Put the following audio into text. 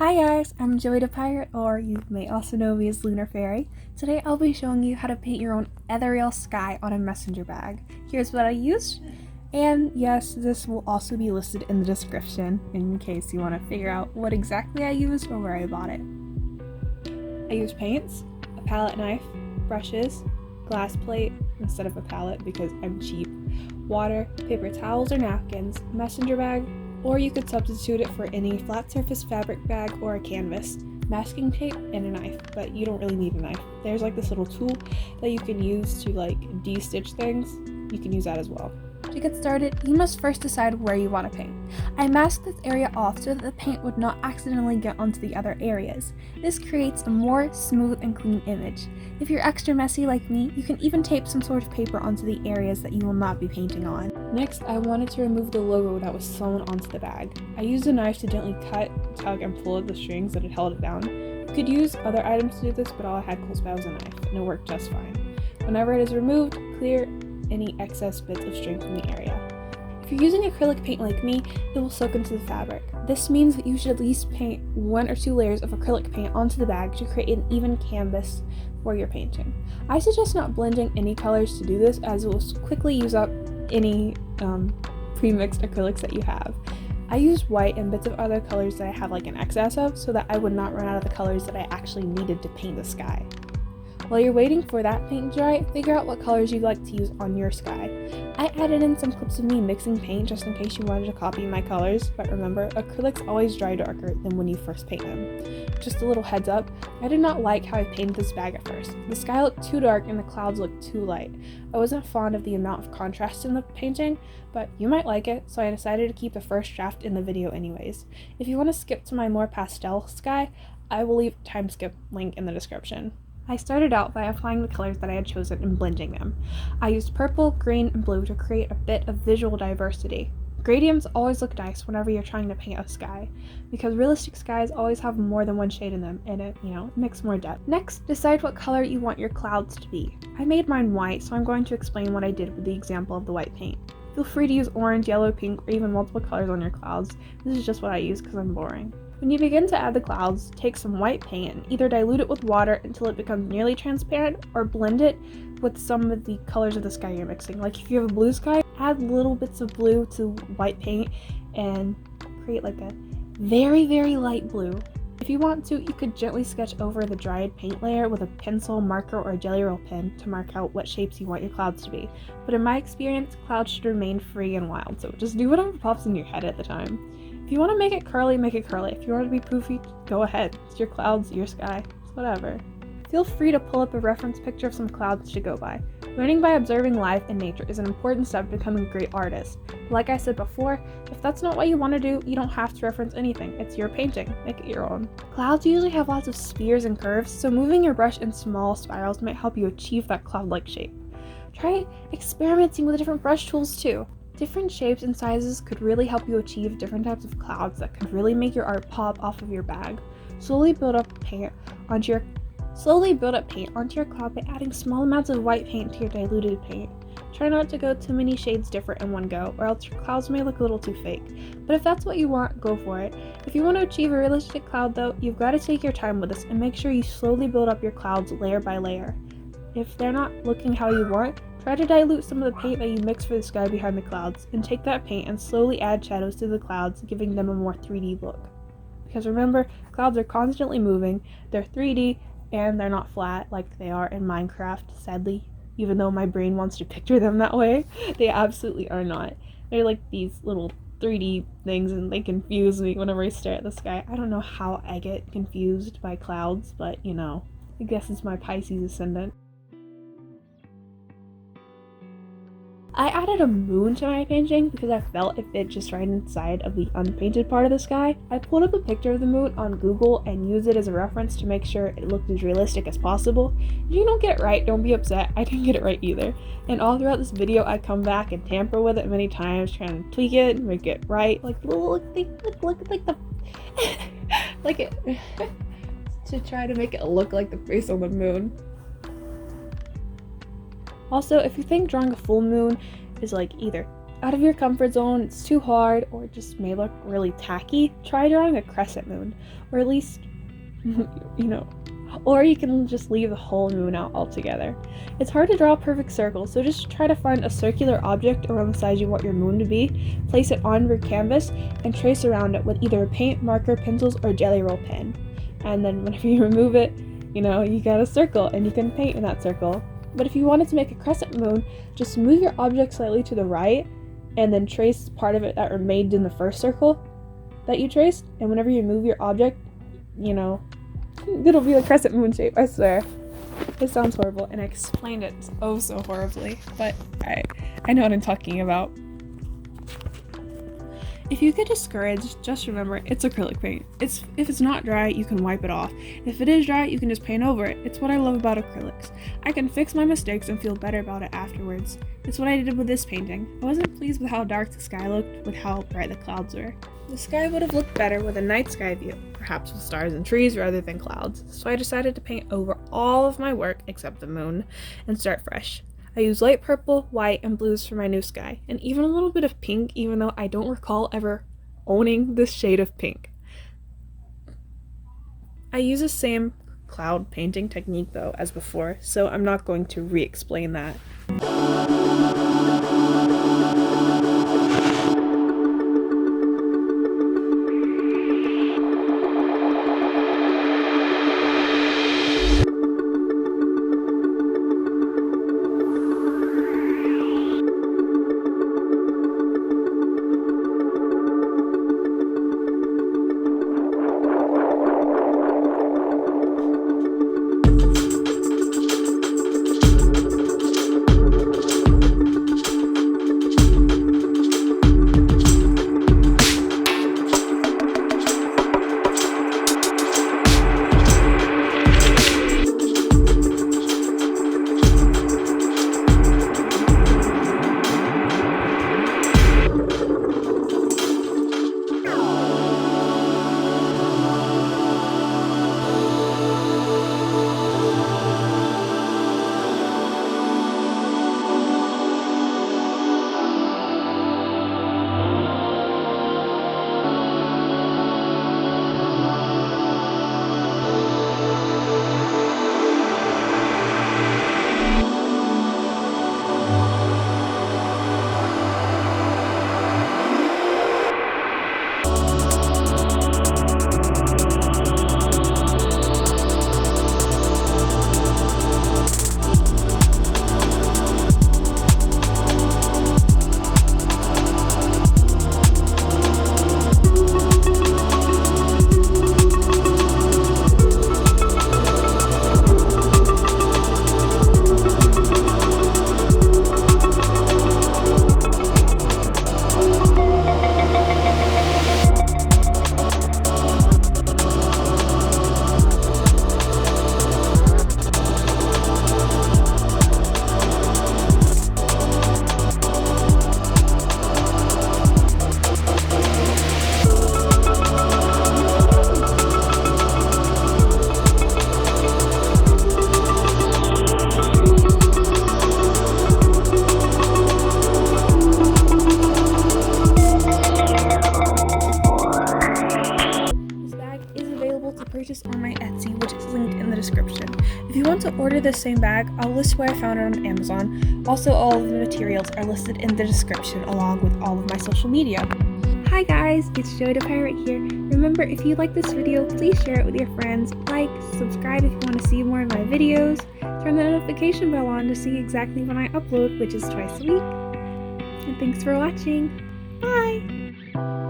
Hi guys, I'm Joey the Pirate, or you may also know me as Lunar Fairy. Today I'll be showing you how to paint your own ethereal sky on a messenger bag. Here's what I used, and yes, this will also be listed in the description in case you want to figure out what exactly I used or where I bought it. I used paints, a palette knife, brushes, glass plate instead of a palette because I'm cheap, water, paper towels or napkins, messenger bag, or you could substitute it for any flat surface fabric bag or a canvas, masking tape, and a knife, but you don't really need a knife. There's like this little tool that you can use to like de-stitch things. You can use that as well. To get started, you must first decide where you want to paint. I masked this area off so that the paint would not accidentally get onto the other areas. This creates a more smooth and clean image. If you're extra messy like me, you can even tape some sort of paper onto the areas that you will not be painting on. Next, I wanted to remove the logo that was sewn onto the bag. I used a knife to gently cut, tug, and pull at the strings that had held it down. You could use other items to do this, but all I had close by was a knife, and it worked just fine. Whenever it is removed, clear any excess bits of string from the area. If you're using acrylic paint like me, it will soak into the fabric. This means that you should at least paint 1 or 2 layers of acrylic paint onto the bag to create an even canvas for your painting. I suggest not blending any colors to do this, as it will quickly use up any pre-mixed acrylics that you have. I used white and bits of other colors that I have like an excess of so that I would not run out of the colors that I actually needed to paint the sky. While you're waiting for that paint to dry, figure out what colors you'd like to use on your sky. I added in some clips of me mixing paint just in case you wanted to copy my colors, but remember, acrylics always dry darker than when you first paint them. Just a little heads up, I did not like how I painted this bag at first. The sky looked too dark and the clouds looked too light. I wasn't fond of the amount of contrast in the painting, but you might like it, so I decided to keep the first draft in the video anyways. If you want to skip to my more pastel sky, I will leave a Timeskip link in the description. I started out by applying the colors that I had chosen and blending them. I used purple, green, and blue to create a bit of visual diversity. Gradients always look nice whenever you're trying to paint a sky, because realistic skies always have more than one shade in them, and it, makes more depth. Next, decide what color you want your clouds to be. I made mine white, so I'm going to explain what I did with the example of the white paint. Feel free to use orange, yellow, pink, or even multiple colors on your clouds. This is just what I use because I'm boring. When you begin to add the clouds, take some white paint and either dilute it with water until it becomes nearly transparent or blend it with some of the colors of the sky you're mixing. Like if you have a blue sky, add little bits of blue to white paint and create like a very, very light blue. If you want to, you could gently sketch over the dried paint layer with a pencil, marker, or a Jelly Roll pen to mark out what shapes you want your clouds to be. But in my experience, clouds should remain free and wild, so just do whatever pops in your head at the time. If you want to make it curly, make it curly. If you want it to be poofy, go ahead. It's your clouds, your sky, it's whatever. Feel free to pull up a reference picture of some clouds to go by. Learning by observing life and nature is an important step to becoming a great artist. But like I said before, if that's not what you want to do, you don't have to reference anything. It's your painting. Make it your own. Clouds usually have lots of spheres and curves, so moving your brush in small spirals might help you achieve that cloud-like shape. Try experimenting with different brush tools too. Different shapes and sizes could really help you achieve different types of clouds that could really make your art pop off of your bag. Slowly build up paint onto your cloud by adding small amounts of white paint to your diluted paint. Try not to go too many shades different in one go, or else your clouds may look a little too fake. But if that's what you want, go for it. If you want to achieve a realistic cloud though, you've got to take your time with this and make sure you slowly build up your clouds layer by layer. If they're not looking how you want, try to dilute some of the paint that you mix for the sky behind the clouds, and take that paint and slowly add shadows to the clouds, giving them a more 3D look. Because remember, clouds are constantly moving, they're 3D, and they're not flat like they are in Minecraft, sadly. Even though my brain wants to picture them that way, they absolutely are not. They're like these little 3D things, and they confuse me whenever I stare at the sky. I don't know how I get confused by clouds, but I guess it's my Pisces ascendant. I added a moon to my painting because I felt it fit just right inside of the unpainted part of the sky. I pulled up a picture of the moon on Google and used it as a reference to make sure it looked as realistic as possible. If you don't get it right, don't be upset. I didn't get it right either. And all throughout this video, I come back and tamper with it many times, trying to tweak it, make it right, like the like it to try to make it look like the face on the moon. Also, if you think drawing a full moon is like either out of your comfort zone, it's too hard, or it just may look really tacky, try drawing a crescent moon, or at least, or you can just leave the whole moon out altogether. It's hard to draw a perfect circle, so just try to find a circular object around the size you want your moon to be, place it on your canvas, and trace around it with either a paint, marker, pencils, or jelly roll pen. And then whenever you remove it, you got a circle, and you can paint in that circle. But if you wanted to make a crescent moon, just move your object slightly to the right, and then trace part of it that remained in the first circle that you traced, and whenever you move your object, it'll be the crescent moon shape, I swear. It sounds horrible, and I explained it oh so horribly, but I know what I'm talking about. If you get discouraged, just remember it's acrylic paint. If it's not dry, you can wipe it off. If it is dry, you can just paint over it. It's what I love about acrylics. I can fix my mistakes and feel better about it afterwards. It's what I did with this painting. I wasn't pleased with how dark the sky looked with how bright the clouds were. The sky would have looked better with a night sky view, perhaps with stars and trees rather than clouds, so I decided to paint over all of my work except the moon and start fresh. I used light purple, white, and blues for my new sky, and even a little bit of pink, even though I don't recall ever owning this shade of pink. I use the same cloud painting technique though as before, so I'm not going to re-explain that. Purchase on my Etsy, which is linked in the description. If you want to order the same bag, I'll list where I found it on Amazon. Also, all of the materials are listed in the description along with all of my social media. Hi guys, it's Joey the Pirate here. Remember, if you like this video, please share it with your friends, like, subscribe if you want to see more of my videos, turn the notification bell on to see exactly when I upload, which is twice a week. And thanks for watching. Bye!